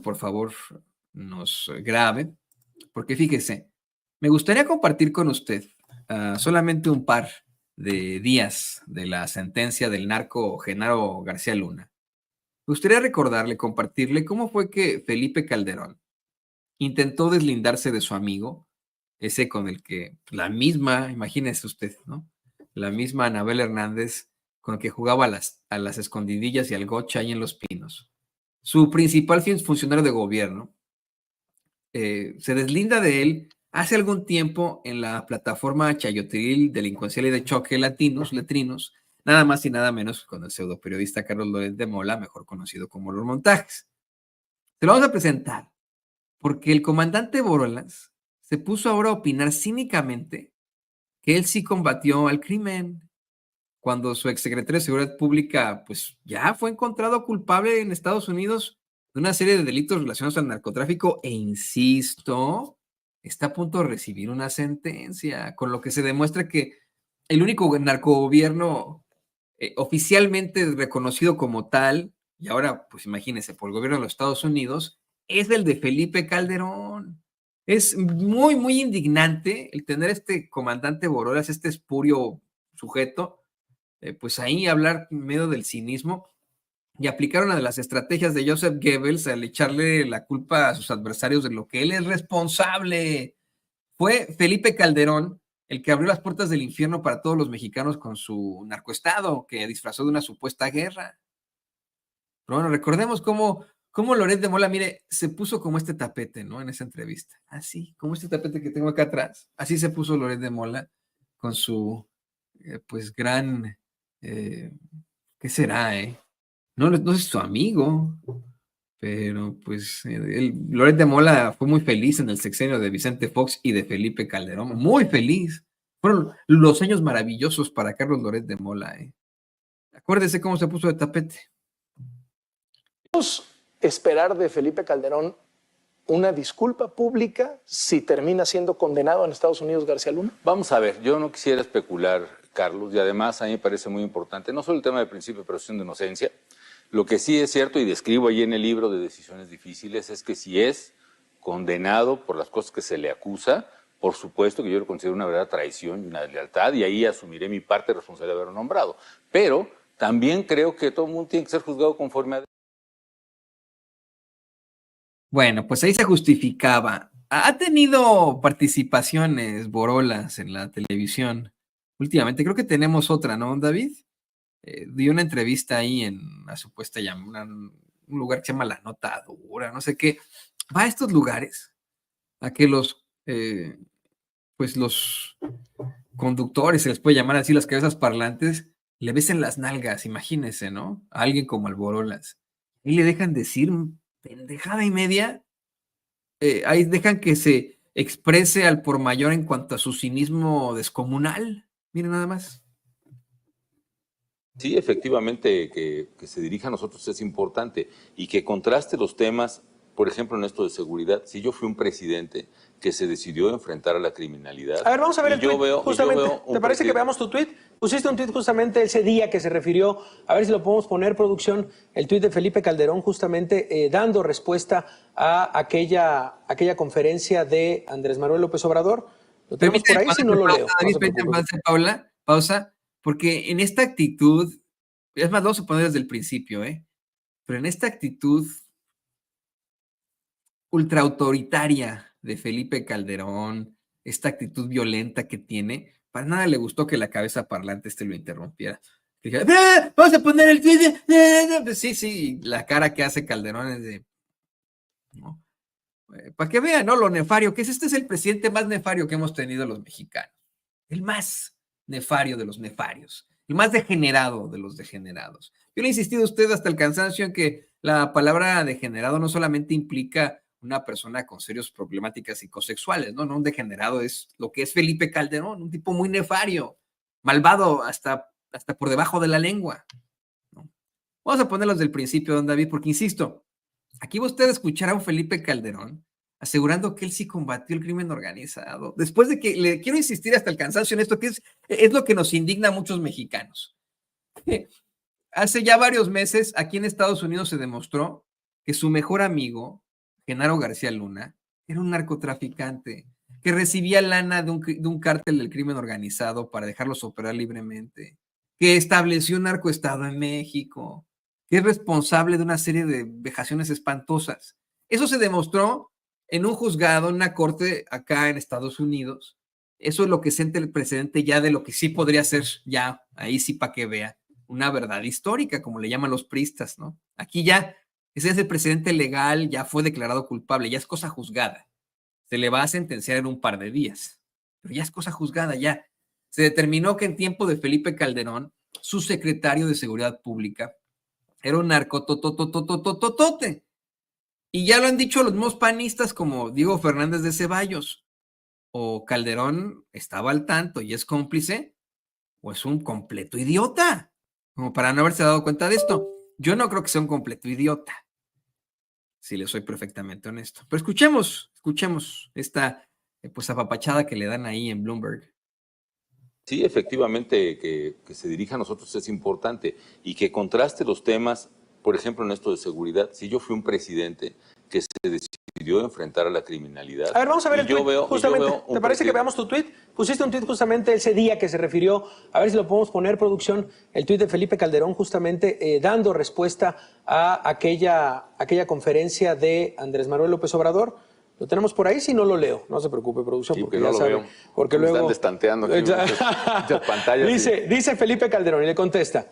por favor nos grabe, porque fíjese, me gustaría compartir con usted solamente un par de días de la sentencia del narco Genaro García Luna. Me gustaría recordarle, compartirle cómo fue que Felipe Calderón intentó deslindarse de su amigo, ese con el que la misma, imagínese usted, ¿no? La misma Anabel Hernández con el que jugaba a las escondidillas y al gocha ahí en Los Pinos. Su principal funcionario de gobierno se deslinda de él hace algún tiempo en la plataforma chayoteril, delincuencial y de choque Letrinos, nada más y nada menos con el pseudoperiodista Carlos Loret de Mola, mejor conocido como Los Montajes. Te lo vamos a presentar porque el comandante Borolas se puso ahora a opinar cínicamente que él sí combatió al crimen, cuando su exsecretario de Seguridad Pública, pues ya fue encontrado culpable en Estados Unidos de una serie de delitos relacionados al narcotráfico e insisto, está a punto de recibir una sentencia, con lo que se demuestra que el único narcogobierno oficialmente reconocido como tal, y ahora pues imagínense, por el gobierno de los Estados Unidos, es el de Felipe Calderón. Es muy, muy indignante el tener este comandante Borolas, este espurio sujeto, pues ahí hablar en medio del cinismo y aplicar una de las estrategias de Joseph Goebbels al echarle la culpa a sus adversarios de lo que él es responsable. Fue Felipe Calderón el que abrió las puertas del infierno para todos los mexicanos con su narcoestado que disfrazó de una supuesta guerra. Pero bueno, recordemos cómo Loret de Mola, mire, se puso como este tapete, ¿no? En esa entrevista. Así, como este tapete que tengo acá atrás. Así se puso Loret de Mola con su, pues, gran, eh, ¿qué será, eh? No, no es su amigo, pero pues Loret de Mola fue muy feliz en el sexenio de Vicente Fox y de Felipe Calderón, muy feliz. Fueron los años maravillosos para Carlos Loret de Mola, eh. Acuérdese cómo se puso de tapete. ¿Podemos esperar de Felipe Calderón una disculpa pública si termina siendo condenado en Estados Unidos García Luna? Vamos a ver, yo no quisiera especular, Carlos, y además a mí me parece muy importante, no solo el tema de principio de presunción de inocencia, lo que sí es cierto, y describo ahí en el libro de Decisiones Difíciles, es que si es condenado por las cosas que se le acusa, por supuesto que yo lo considero una verdadera traición y una deslealtad, y ahí asumiré mi parte de responsabilidad de haberlo nombrado. Pero también creo que todo el mundo tiene que ser juzgado conforme a... Bueno, pues ahí se justificaba. Ha tenido participaciones Borolas en la televisión últimamente. Creo que tenemos otra, ¿no, David? Dio una entrevista ahí en una supuesta un lugar que se llama La Nota Dura, no sé qué. Va a estos lugares a que pues los conductores, se les puede llamar así, las cabezas parlantes, le besen las nalgas, imagínense, ¿no? A alguien como al Borolas. Y le dejan decir pendejada y media. Ahí dejan que se exprese al por mayor en cuanto a su cinismo descomunal. Miren nada más. Sí, efectivamente, que se dirija a nosotros es importante y que contraste los temas, por ejemplo, en esto de seguridad. Si yo fui un presidente que se decidió enfrentar a la criminalidad. A ver, vamos a ver el tuit, justamente. ¿Te parece que veamos tu tuit? Pusiste un tuit justamente ese día que se refirió, a ver si lo podemos poner, producción, el tuit de Felipe Calderón, justamente dando respuesta a aquella conferencia de Andrés Manuel López Obrador. Lo tenemos por ahí, si no lo leo. Paula, pausa, porque en esta actitud, es más, vamos a poner desde el principio, pero en esta actitud ultraautoritaria de Felipe Calderón, esta actitud violenta que tiene, para nada le gustó que la cabeza parlante lo interrumpiera. Dije, vamos a poner el tweet. Pues sí, la cara que hace Calderón es de, ¿no? Para que vean, ¿no? Lo nefario que es. Este es el presidente más nefario que hemos tenido los mexicanos. El más nefario de los nefarios. El más degenerado de los degenerados. Yo le he insistido a usted hasta el cansancio en que la palabra degenerado no solamente implica una persona con serias problemáticas psicosexuales, ¿no? No, un degenerado es lo que es Felipe Calderón, un tipo muy nefario, malvado hasta por debajo de la lengua, ¿no? Vamos a ponerlos del principio, don David, porque insisto, aquí va usted a escuchar a un Felipe Calderón asegurando que él sí combatió el crimen organizado. Después de que le quiero insistir hasta el cansancio en esto, que es lo que nos indigna a muchos mexicanos. Hace ya varios meses, aquí en Estados Unidos se demostró que su mejor amigo Genaro García Luna, era un narcotraficante que recibía lana de un cártel del crimen organizado para dejarlos operar libremente, que estableció un narcoestado en México, que es responsable de una serie de vejaciones espantosas. Eso se demostró en un juzgado, en una corte acá en Estados Unidos. Eso es lo que siente el precedente ya de lo que sí podría ser ya, ahí sí para que vea, una verdad histórica, como le llaman los priistas, ¿no? Aquí ya, ese es el precedente legal, ya fue declarado culpable, ya es cosa juzgada. Se le va a sentenciar en un par de días, pero ya es cosa juzgada, ya. Se determinó que en tiempo de Felipe Calderón, su secretario de Seguridad Pública era un narcototototototote. Y ya lo han dicho los mismos panistas como Diego Fernández de Ceballos. O Calderón estaba al tanto y es cómplice, o es un completo idiota, como para no haberse dado cuenta de esto. Yo no creo que sea un completo idiota, si le soy perfectamente honesto. Pero escuchemos esta pues apapachada que le dan ahí en Bloomberg. Sí, efectivamente, que se dirija a nosotros es importante y que contraste los temas, por ejemplo, en esto de seguridad. Si yo fui un presidente que se decidió enfrentar a la criminalidad. A ver, vamos a ver el tweet, justamente. ¿Te parece que veamos tu tweet? Pusiste un tweet justamente ese día que se refirió, a ver si lo podemos poner, producción, el tweet de Felipe Calderón, justamente dando respuesta a aquella conferencia de Andrés Manuel López Obrador. ¿Lo tenemos por ahí? Si no lo leo, no se preocupe, producción, Sí, porque no ya lo sabe. veo. Porque luego están destanteando aquí muchas pantallas. Dice Felipe Calderón y le contesta: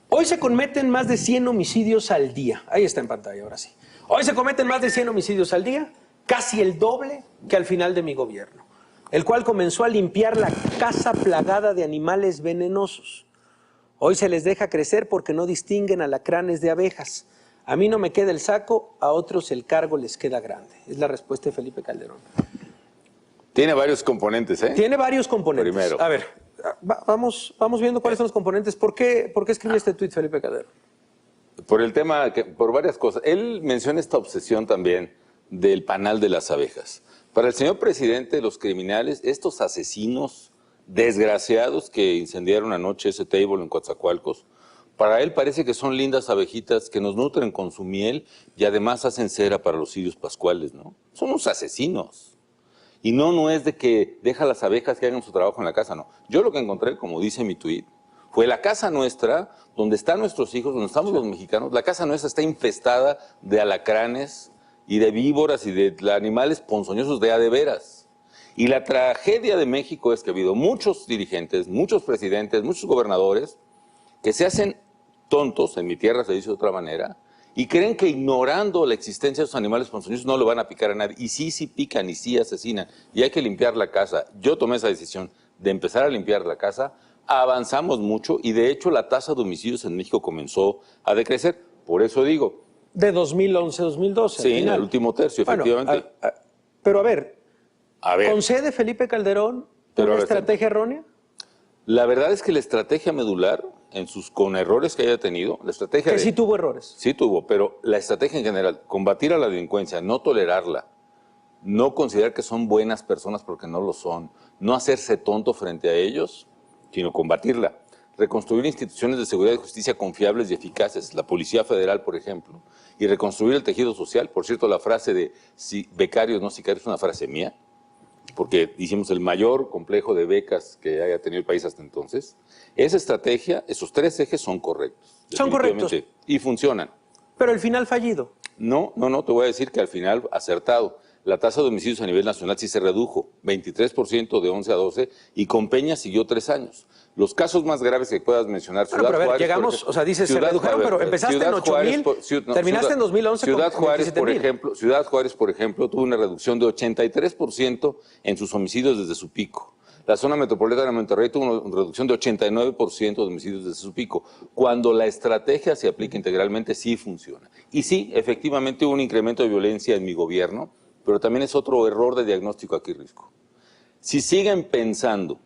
hoy se cometen más de 100 homicidios al día. Ahí está en pantalla, ahora sí. Hoy se cometen más de 100 homicidios al día, casi el doble que al final de mi gobierno, el cual comenzó a limpiar la casa plagada de animales venenosos. Hoy se les deja crecer porque no distinguen alacranes de abejas. A mí no me queda el saco, a otros el cargo les queda grande. Es la respuesta de Felipe Calderón. Tiene varios componentes, ¿eh? Tiene varios componentes. Primero. A ver, vamos viendo cuáles son los componentes. ¿Por qué escribió este tuit Felipe Calderón? Por el tema, por varias cosas. Él menciona esta obsesión también del panal de las abejas. Para el señor presidente, los criminales, estos asesinos desgraciados que incendiaron anoche ese table en Coatzacoalcos, para él parece que son lindas abejitas que nos nutren con su miel y además hacen cera para los cirios pascuales, ¿no? Son unos asesinos. Y no es de que deja las abejas que hagan su trabajo en la casa, no. Yo lo que encontré, como dice mi tuit, fue la casa nuestra, donde están nuestros hijos, donde estamos los mexicanos. La casa nuestra está infestada de alacranes y de víboras y de animales ponzoñosos de a de veras. Y la tragedia de México es que ha habido muchos dirigentes, muchos presidentes, muchos gobernadores que se hacen tontos, en mi tierra se dice de otra manera, y creen que ignorando la existencia de esos animales ponzoñosos no le van a picar a nadie. Y sí pican y sí asesinan. Y hay que limpiar la casa. Yo tomé esa decisión de empezar a limpiar la casa. Avanzamos mucho y de hecho la tasa de homicidios en México comenzó a decrecer. Por eso digo. De 2011 a 2012. Sí, en el último tercio, efectivamente. Pero a ver, ¿concede Felipe Calderón una estrategia errónea? La verdad es que la estrategia medular, con errores que haya tenido, la estrategia... Que sí tuvo errores. Sí tuvo, pero la estrategia en general, combatir a la delincuencia, no tolerarla, no considerar que son buenas personas porque no lo son, no hacerse tonto frente a ellos, sino combatirla. Reconstruir instituciones de seguridad y justicia confiables y eficaces, la Policía Federal, por ejemplo, y reconstruir el tejido social. Por cierto, la frase de becarios, no sicarios, es una frase mía, porque hicimos el mayor complejo de becas que haya tenido el país hasta entonces. Esa estrategia, esos tres ejes son correctos. Son correctos. Y funcionan. Pero el final fallido. No, te voy a decir que al final acertado. La tasa de homicidios a nivel nacional sí se redujo, 23% de 11 a 12, y con Peña siguió 3 años. Los casos más graves que puedas mencionar, Ciudad Juárez, llegamos, o sea, dices, se redujeron, pero empezaste en 8,000, terminaste en 2011 Ciudad con Juárez, por 27,000. ejemplo, Ciudad Juárez, por ejemplo, tuvo una reducción de 83% en sus homicidios desde su pico. La zona metropolitana de Monterrey tuvo una reducción de 89% de homicidios desde su pico. Cuando la estrategia se aplica integralmente, sí funciona. Y sí, efectivamente hubo un incremento de violencia en mi gobierno, pero también es otro error de diagnóstico aquí, Risco. Si siguen pensando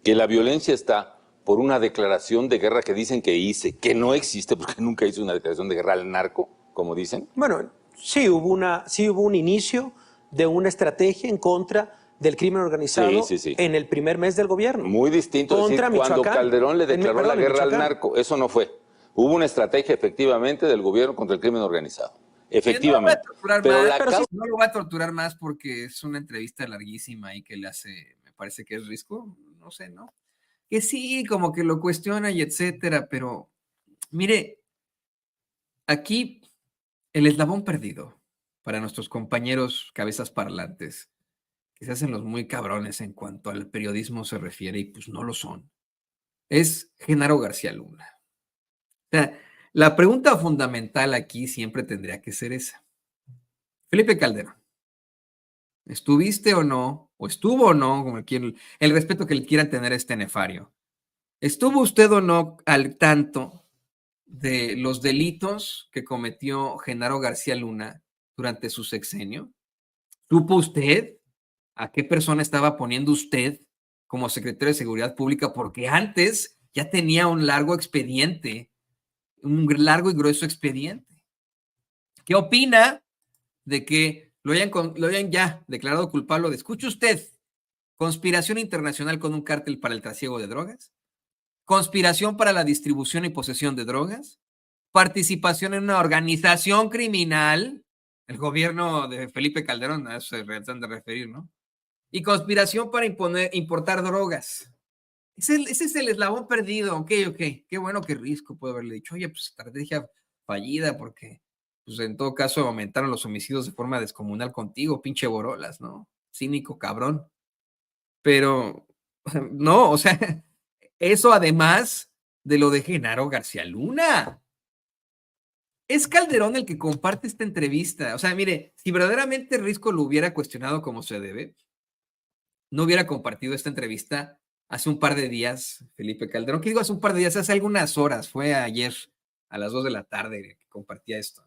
que la violencia está por una declaración de guerra que dicen que hice, que no existe porque nunca hice una declaración de guerra al narco, como dicen. Bueno, sí hubo un inicio de una estrategia en contra del crimen organizado en el primer mes del gobierno. Muy distinto contra decir, cuando Michoacán, Calderón le declaró la guerra Michoacán. al narco, eso no fue. Hubo una estrategia efectivamente del gobierno contra el crimen organizado. efectivamente. No lo va a torturar más porque es una entrevista larguísima y que le hace, me parece que es Risco, no sé, ¿no? Que sí, como que lo cuestiona y etcétera, pero mire, aquí el eslabón perdido para nuestros compañeros cabezas parlantes, que se hacen los muy cabrones en cuanto al periodismo se refiere y pues no lo son, es Genaro García Luna. O sea, la pregunta fundamental aquí siempre tendría que ser esa. Felipe Calderón, ¿estuviste o no? ¿O estuvo o no? Como el respeto que le quieran tener a este nefario. ¿Estuvo usted o no al tanto de los delitos que cometió Genaro García Luna durante su sexenio? ¿Supo usted a qué persona estaba poniendo usted como secretario de Seguridad Pública? Porque antes ya tenía un largo expediente, un largo y grueso expediente. ¿Qué opina de que lo hayan ya declarado culpable de, escuche usted, conspiración internacional con un cártel para el trasiego de drogas, conspiración para la distribución y posesión de drogas, participación en una organización criminal, el gobierno de Felipe Calderón, a eso se tratan de referir, ¿no? Y conspiración para importar drogas. Ese es el eslabón perdido. Ok. Qué bueno que Risco puede haberle dicho, oye, pues estrategia fallida porque pues en todo caso aumentaron los homicidios de forma descomunal contigo, pinche Borolas, ¿no? Cínico, cabrón. Pero no, o sea, eso además de lo de Genaro García Luna. Es Calderón el que comparte esta entrevista. O sea, mire, si verdaderamente Risco lo hubiera cuestionado como se debe, no hubiera compartido esta entrevista hace un par de días, Felipe Calderón. ¿Qué digo hace un par de días? Hace algunas horas, fue ayer a las 2 de la tarde que compartía esto.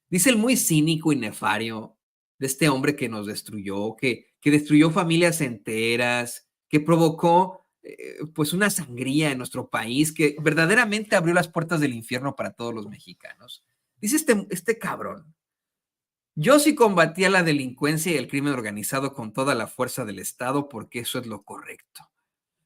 Dice el muy cínico y nefario de este hombre que nos destruyó, que destruyó familias enteras, que provocó pues una sangría en nuestro país, que verdaderamente abrió las puertas del infierno para todos los mexicanos. Dice este cabrón, yo sí combatía la delincuencia y el crimen organizado con toda la fuerza del Estado porque eso es lo correcto,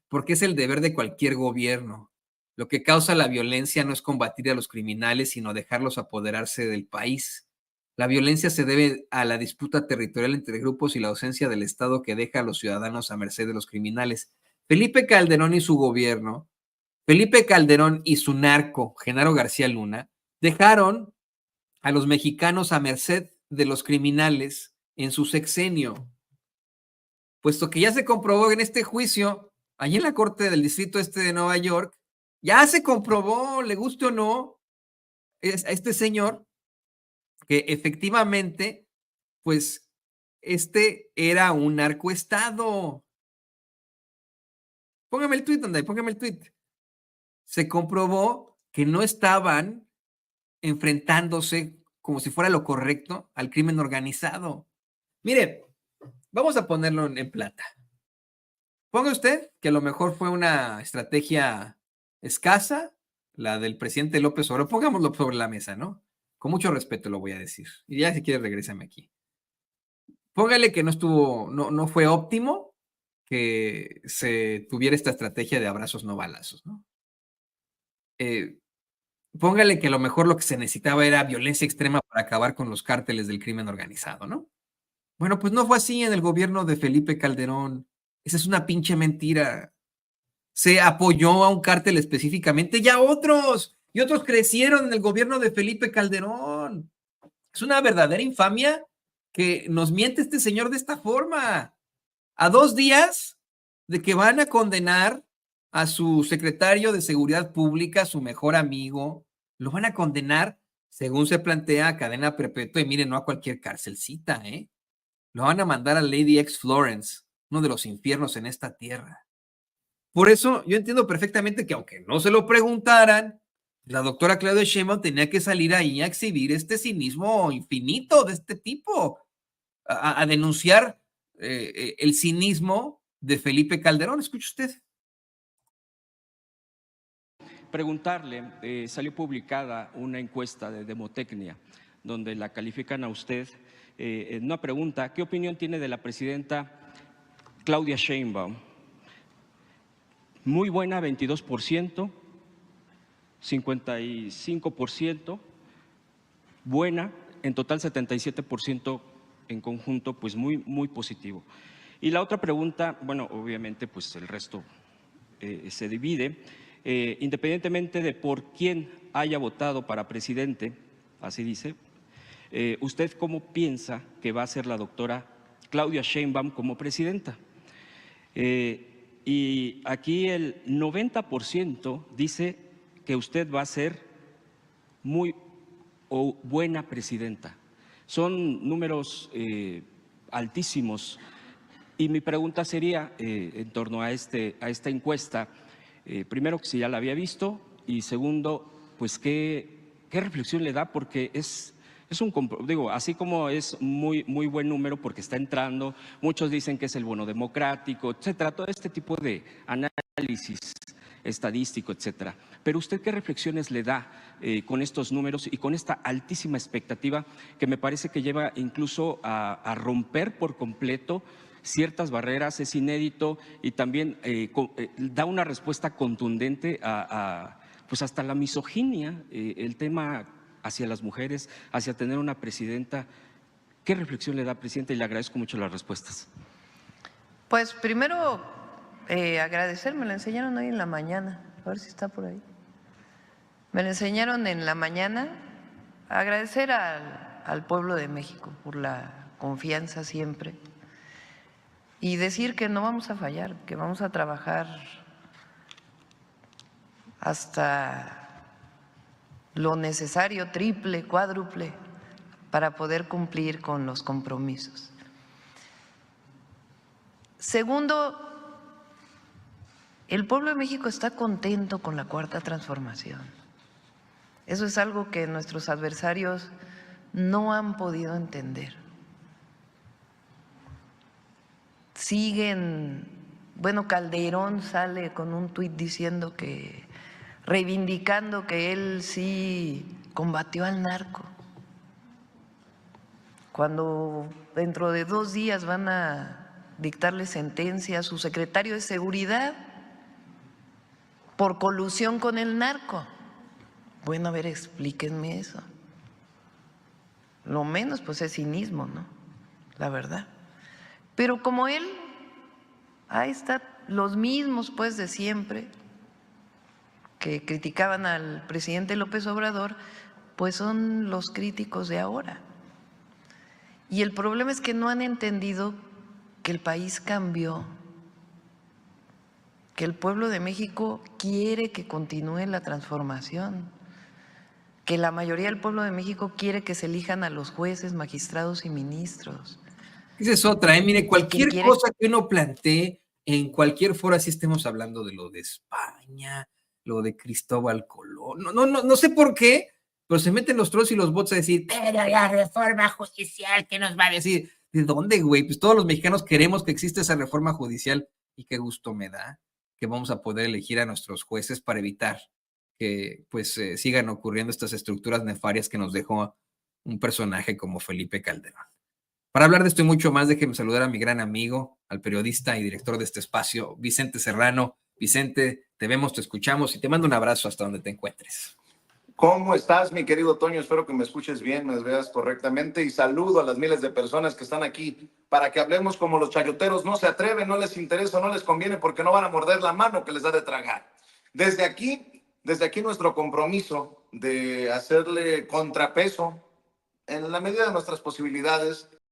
porque es el deber de cualquier gobierno. Lo que causa la violencia no es combatir a los criminales, sino dejarlos apoderarse del país. La violencia se debe a la disputa territorial entre grupos y la ausencia del Estado que deja a los ciudadanos a merced de los criminales. Felipe Calderón y su gobierno, Felipe Calderón y su narco, Genaro García Luna, dejaron a los mexicanos a merced de los criminales en su sexenio, puesto que ya se comprobó en este juicio, allí en la Corte del Distrito Este de Nueva York, ya se comprobó, le guste o no, a este señor, que efectivamente, pues, era un narcoestado. Póngame el tuit, anda, póngame el tuit. Se comprobó que no estaban enfrentándose como si fuera lo correcto al crimen organizado. Mire, vamos a ponerlo en plata. Ponga usted que a lo mejor fue una estrategia escasa, la del presidente López Obrador. Pongámoslo sobre la mesa, ¿no? Con mucho respeto lo voy a decir. Y ya si quiere, regrésame aquí. Póngale que no fue óptimo que se tuviera esta estrategia de abrazos no balazos, ¿no? Póngale que a lo mejor lo que se necesitaba era violencia extrema para acabar con los cárteles del crimen organizado, ¿no? Bueno, pues no fue así en el gobierno de Felipe Calderón. Esa es una pinche mentira. Se apoyó a un cártel específicamente y a otros. Y otros crecieron en el gobierno de Felipe Calderón. Es una verdadera infamia que nos miente este señor de esta forma. A 2 días de que van a condenar a su secretario de Seguridad Pública, su mejor amigo, lo van a condenar, según se plantea, a cadena perpetua y miren, no a cualquier cárcelcita, ¿eh? Lo van a mandar a Lady X Florence, uno de los infiernos en esta tierra. Por eso yo entiendo perfectamente que aunque no se lo preguntaran, la doctora Claudia Sheinbaum tenía que salir ahí a exhibir este cinismo infinito de este tipo, a denunciar el cinismo de Felipe Calderón. Escuche usted. Preguntarle, salió publicada una encuesta de Demotecnia donde la califican a usted en una pregunta, ¿qué opinión tiene de la presidenta Claudia Sheinbaum? Muy buena, 22%, 55%, buena, en total 77% en conjunto, pues muy positivo. Y la otra pregunta, bueno, obviamente pues el resto se divide, independientemente de por quién haya votado para presidente, así dice, ¿usted cómo piensa que va a ser la doctora Claudia Sheinbaum como presidenta? Y aquí el 90% dice que usted va a ser muy o buena presidenta. Son números altísimos. Y mi pregunta sería, en torno a esta encuesta, primero, que si ya la había visto, y segundo, pues qué reflexión le da, porque es digo, así como es muy buen número porque está entrando, muchos dicen que es el bono democrático, etcétera, todo este tipo de análisis estadístico, etcétera. Pero usted, ¿qué reflexiones le da con estos números y con esta altísima expectativa que me parece que lleva incluso a romper por completo ciertas barreras? Es inédito y también da una respuesta contundente pues hasta la misoginia, el tema hacia las mujeres, hacia tener una presidenta. ¿Qué reflexión le da, presidenta? Y le agradezco mucho las respuestas. Pues primero agradecer, me la enseñaron hoy en la mañana, a ver si está por ahí. Me la enseñaron en la mañana, agradecer al pueblo de México por la confianza siempre y decir que no vamos a fallar, que vamos a trabajar hasta lo necesario, triple, cuádruple, para poder cumplir con los compromisos. Segundo, el pueblo de México está contento con la Cuarta Transformación. Eso es algo que nuestros adversarios no han podido entender. Siguen, bueno, Calderón sale con un tuit diciendo que, reivindicando que él sí combatió al narco, cuando dentro de 2 días van a dictarle sentencia a su secretario de Seguridad por colusión con el narco. Bueno, a ver, explíquenme eso. Lo menos pues es cinismo, ¿no? La verdad. Pero como él, ahí están los mismos pues de siempre que criticaban al presidente López Obrador, pues son los críticos de ahora. Y el problema es que no han entendido que el país cambió, que el pueblo de México quiere que continúe la transformación, que la mayoría del pueblo de México quiere que se elijan a los jueces, magistrados y ministros. Esa es otra, mire, cualquier cosa que uno plantee en cualquier foro, así estemos hablando de lo de España, lo de Cristóbal Colón, no sé por qué, pero se meten los trolls y los bots a decir, pero la reforma judicial, ¿qué nos va a decir? ¿De dónde, güey? Pues todos los mexicanos queremos que exista esa reforma judicial y qué gusto me da que vamos a poder elegir a nuestros jueces para evitar que pues sigan ocurriendo estas estructuras nefarias que nos dejó un personaje como Felipe Calderón. Para hablar de esto y mucho más, déjenme saludar a mi gran amigo, al periodista y director de este espacio, Vicente Serrano. Vicente, te vemos, te escuchamos y te mando un abrazo hasta donde te encuentres. ¿Cómo estás, mi querido Toño? Espero que me escuches bien, me veas correctamente y saludo a las miles de personas que están aquí para que hablemos como los chayoteros. No se atreven, no les interesa, no les conviene porque no van a morder la mano que les da de tragar. Desde aquí nuestro compromiso de hacerle contrapeso en la medida de nuestras posibilidades